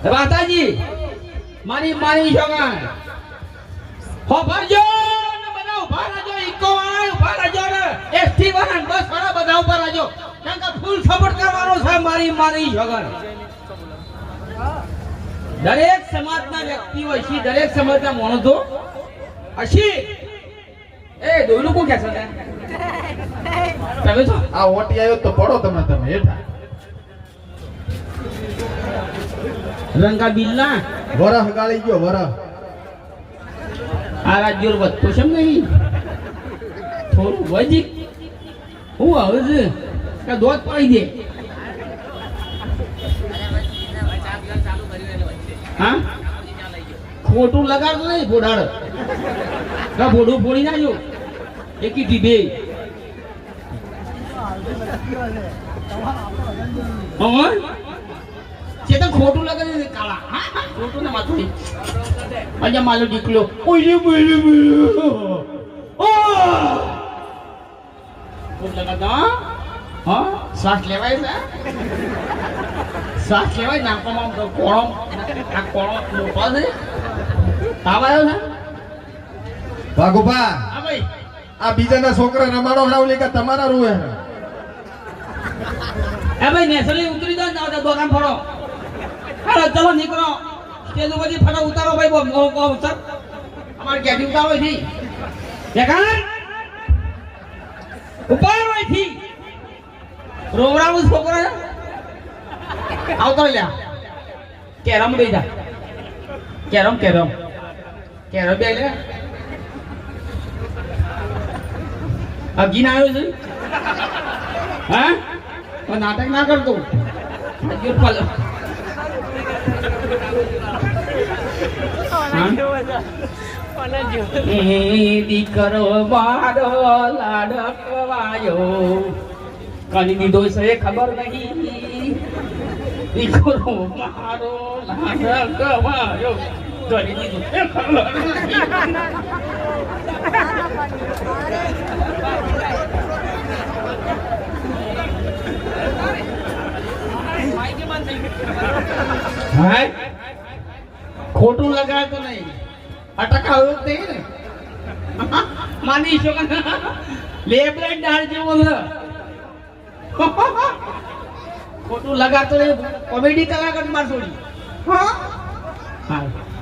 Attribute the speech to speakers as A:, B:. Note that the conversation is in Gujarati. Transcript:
A: રાતાજી મારી મારી છોકરા હો ભરજો ને બધા ઉભા રહેજો ઇકો વાળા ઉભા રહેજો ને એસટી વાળા બસ વાળા બધા ઉભા રહેજો કારણ કે ફૂલ સપોર્ટ કરવાનો છે મારી મારી છોકરા દરેક સમાજના વ્યક્તિઓ છે દરેક સમાજના માણસો હશે એ દોલું કો કે છે તમે છો
B: આ ઓટી આવ્યો તો પડો તમે હેઠા
A: રંગા બિલ્લા
B: વરહ ગાળી ગયો વરહ
A: આ રાજ્યો વધતો છે નહીં થોડું વજી હું હવે છે કે દોત પાડી દે હા ખોટું લગાડતો નહીં ફોડાડ કા ફોડું ફોડી નાખ્યો એકી ટીબે હા ચેતન ખોટું લગાડી દે કાળા હા ખોટું ને માથું અજા માલો દીકલો ઓય બોલે ઓ ખોટ લગાડતા હા શ્વાસ લેવાય છે શ્વાસ લેવાય નાકોમાં કોણો આ કોણો મોટો છે તાવ આવ્યો છે
B: ભાગુભા
A: હા ભાઈ
B: આ બીજાના છોકરા રમાડો લાવલી કે તમારા રૂએ
A: એ ભાઈ નેસલી ઉતરી દો ને દોકાન ફરો હાલો ચલો નીકળો સ્ટેજ ઉપરથી ફટો ઉતારો ભાઈ સર અમારે ગેટી ઉતારો છે દેખાણ ઉપર હોય થી રોવરાવું છોકરા આવતો લ્યા કેરમ બે જા કેરમ કેરમ કેરમ બે લે અગીન આવ્યો છે હા નાટક ના કરતો દીકરો મારો લાડકવાયો કરી દીધો છે ખબર નહીં દીકરો મારો લાડકવાયો કરી દીધો છે ખબર નહીં ખોટું લગાડતો નહીં અટકાવ્યો તે ને માની છો લેબલેટ ડાળ જેવો છે ખોટું લગાડતો નહીં કોમેડી કલાકાર માર છોડી હા